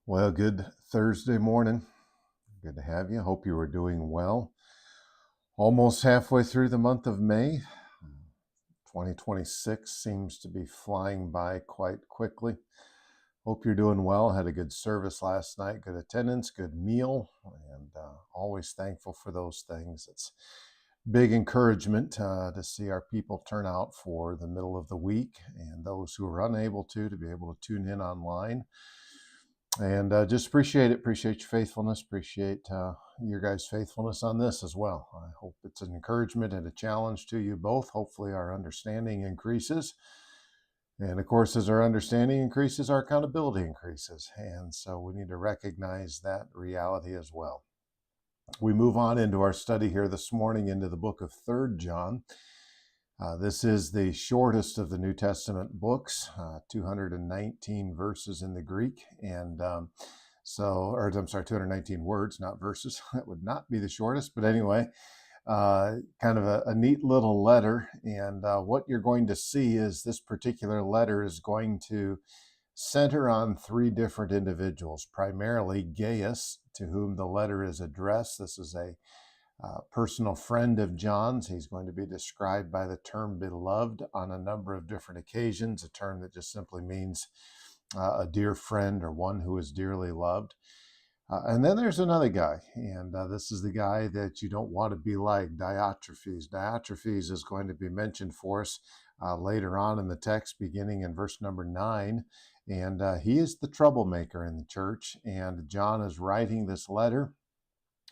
Well, good Thursday morning. Good to have you. Hope you are doing well. Almost halfway through the month of May. 2026 seems to be flying by quite quickly. Hope you're doing well. Had a good service last night, good attendance, good meal, and always thankful for those things. It's big encouragement to see our people turn out for the middle of the week, and those who are unable to be able to tune in online. And just appreciate it. Appreciate your faithfulness. Appreciate your guys' faithfulness on this as well. I hope it's an encouragement and a challenge to you both. Hopefully, our understanding increases. And of course, as our understanding increases, our accountability increases. And so we need to recognize that reality as well. We move on into our study here this morning into the book of 3rd John. This is the shortest of the New Testament books, 219 verses in the Greek. And 219 words, not verses. That would not be the shortest. But anyway, kind of a neat little letter. And what you're going to see is this particular letter is going to center on three different individuals, primarily Gaius, to whom the letter is addressed. This is a personal friend of John's. He's going to be described by the term beloved on a number of different occasions, a term that just simply means a dear friend or one who is dearly loved. And then there's another guy, and this is the guy that you don't want to be like, Diotrephes. Diotrephes is going to be mentioned for us later on in the text, beginning in verse number 9. And he is the troublemaker in the church, and John is writing this letter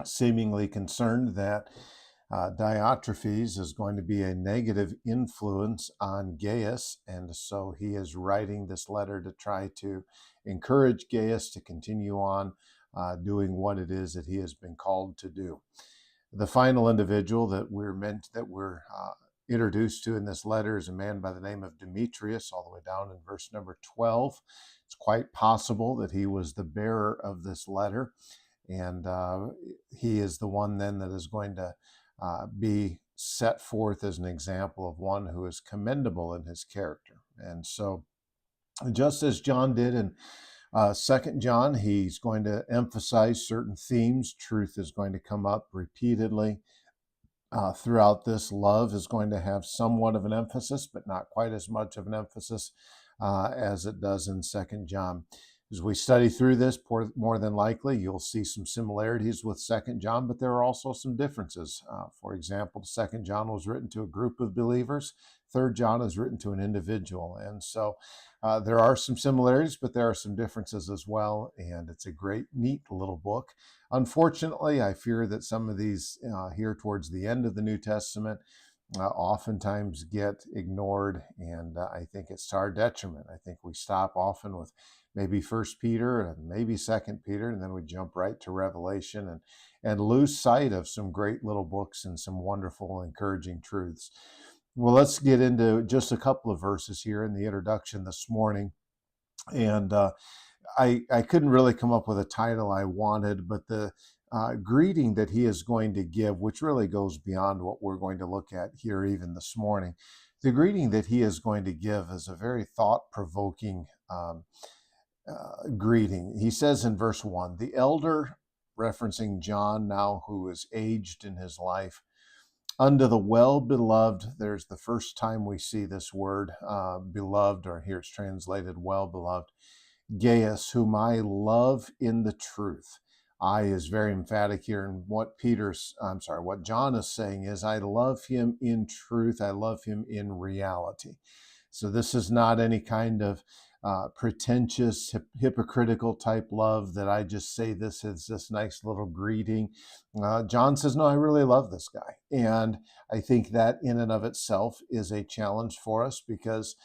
seemingly concerned that Diotrephes is going to be a negative influence on Gaius, and so he is writing this letter to try to encourage Gaius to continue on doing what it is that he has been called to do. The final individual that we're introduced to in this letter is a man by the name of Demetrius, all the way down in verse number 12. It's quite possible that he was the bearer of this letter. And he is the one then that is going to be set forth as an example of one who is commendable in his character. And so, just as John did in 2nd John, he's going to emphasize certain themes. Truth is going to come up repeatedly throughout this. Love is going to have somewhat of an emphasis, but not quite as much of an emphasis as it does in 2nd John. As we study through this, more than likely, you'll see some similarities with 2nd John, but there are also some differences. For example, 2nd John was written to a group of believers. 3rd John is written to an individual. And so there are some similarities, but there are some differences as well. And it's a great, neat little book. Unfortunately, I fear that some of these here towards the end of the New Testament oftentimes get ignored, and I think it's to our detriment. I think we stop often with maybe 1st Peter and maybe 2nd Peter, and then we jump right to Revelation and lose sight of some great little books and some wonderful, encouraging truths. Well, let's get into just a couple of verses here in the introduction this morning. And I couldn't really come up with a title I wanted, but the greeting that he is going to give, which really goes beyond what we're going to look at here even this morning, the greeting that he is going to give is a very thought-provoking greeting. He says in verse 1, the elder, referencing John now, who is aged in his life, unto the well-beloved, there's the first time we see this word, beloved, or here it's translated well-beloved, Gaius, whom I love in the truth. I is very emphatic here, and what John is saying is, I love him in truth. I love him in reality. So this is not any kind of pretentious, hypocritical type love that I just say this is this nice little greeting. John says, no, I really love this guy. And I think that in and of itself is a challenge for us because,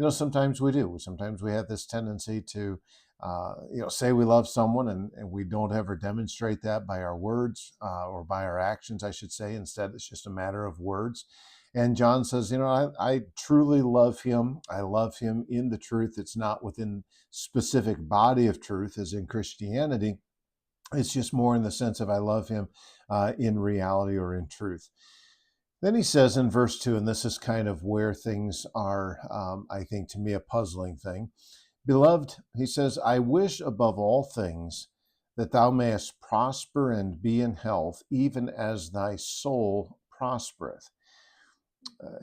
sometimes we do. Sometimes we have this tendency to, say we love someone and we don't ever demonstrate that by our words or by our actions, I should say. Instead, it's just a matter of words. And John says, I truly love him. I love him in the truth. It's not within specific body of truth as in Christianity. It's just more in the sense of I love him in reality or in truth. Then he says in verse 2, and this is kind of where things are, I think, to me, a puzzling thing. Beloved, he says, I wish above all things that thou mayest prosper and be in health, even as thy soul prospereth.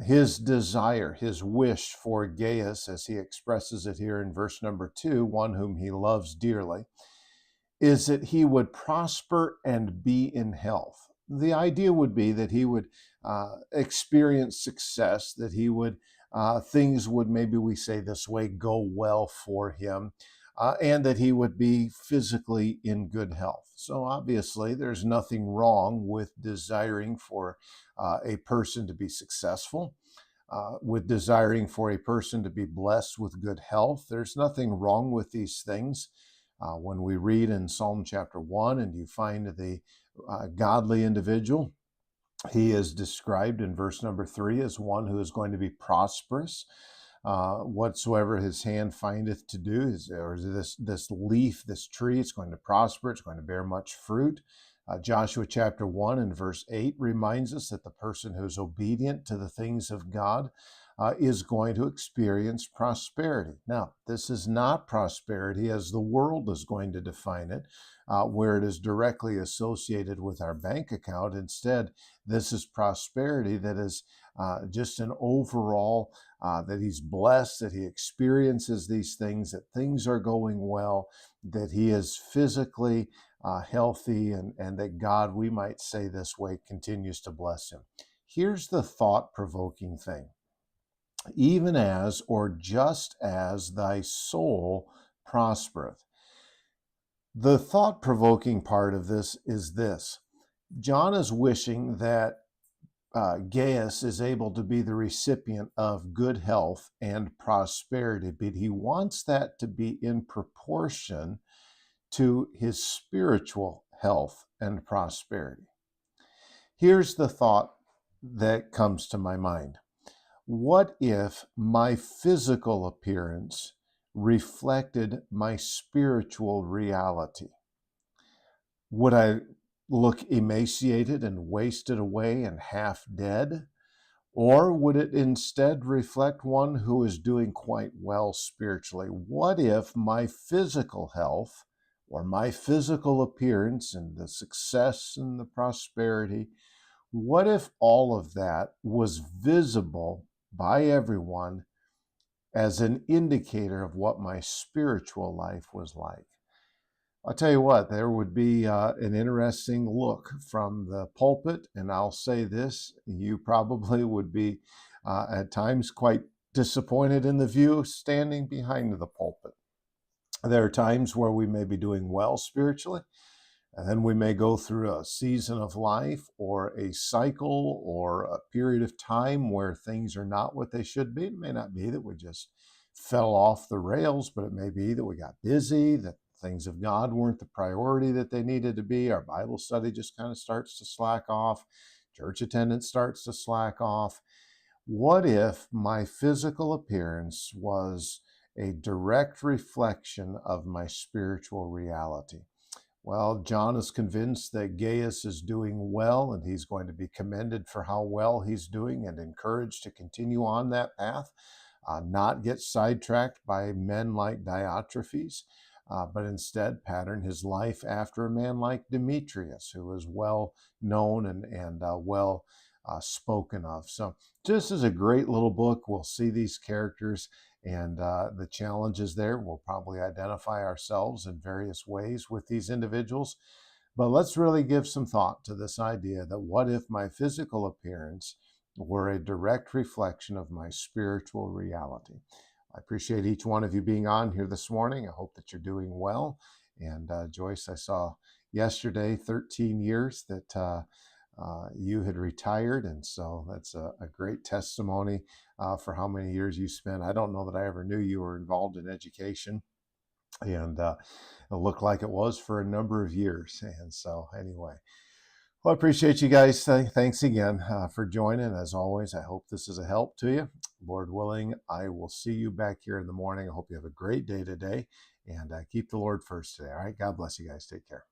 His desire, his wish for Gaius, as he expresses it here in verse number 2, one whom he loves dearly, is that he would prosper and be in health. The idea would be that he would experience success, that he would, things would, maybe we say this way, go well for him, and that he would be physically in good health. So obviously, there's nothing wrong with desiring for a person to be successful. With desiring for a person to be blessed with good health. There's nothing wrong with these things. When we read in Psalm chapter 1 and you find the godly individual, he is described in verse number 3 as one who is going to be prosperous. Whatsoever his hand findeth to do, or this leaf, this tree, it's going to prosper, it's going to bear much fruit. Joshua chapter 1 and verse 8 reminds us that the person who is obedient to the things of God is going to experience prosperity. Now, this is not prosperity as the world is going to define it, where it is directly associated with our bank account. Instead, this is prosperity that is just an overall, that he's blessed, that he experiences these things, that things are going well, that he is physically healthy, and that God, we might say this way, continues to bless him. Here's the thought-provoking thing. Even as, or just as thy soul prospereth. The thought-provoking part of this is this. John is wishing that Gaius is able to be the recipient of good health and prosperity, but he wants that to be in proportion to his spiritual health and prosperity. Here's the thought that comes to my mind. What if my physical appearance reflected my spiritual reality? Would I look emaciated and wasted away and half dead? Or would it instead reflect one who is doing quite well spiritually? What if my physical health or my physical appearance and the success and the prosperity, what if all of that was visible by everyone as an indicator of what my spiritual life was like? I'll tell you what, there would be an interesting look from the pulpit, and I'll say this, you probably would be at times quite disappointed in the view standing behind the pulpit. There are times where we may be doing well spiritually, and then we may go through a season of life or a cycle or a period of time where things are not what they should be. It may not be that we just fell off the rails, but it may be that we got busy, that things of God weren't the priority that they needed to be. Our Bible study just kind of starts to slack off. Church attendance starts to slack off. What if my physical appearance was a direct reflection of my spiritual reality? Well, John is convinced that Gaius is doing well, and he's going to be commended for how well he's doing and encouraged to continue on that path, not get sidetracked by men like Diotrephes, but instead pattern his life after a man like Demetrius, who is well known and well spoken of. So this is a great little book. We'll see these characters and the challenges there. We'll probably identify ourselves in various ways with these individuals. But let's really give some thought to this idea that what if my physical appearance were a direct reflection of my spiritual reality? I appreciate each one of you being on here this morning. I hope that you're doing well. And Joyce, I saw yesterday 13 years that you had retired, and so that's a great testimony for how many years you spent. I don't know that I ever knew you were involved in education, and it looked like it was for a number of years. And so anyway, well, I appreciate you guys. Thanks again for joining. As always, I hope this is a help to you. Lord willing, I will see you back here in the morning. I hope you have a great day today, and keep the Lord first today. All right, God bless you guys. Take care.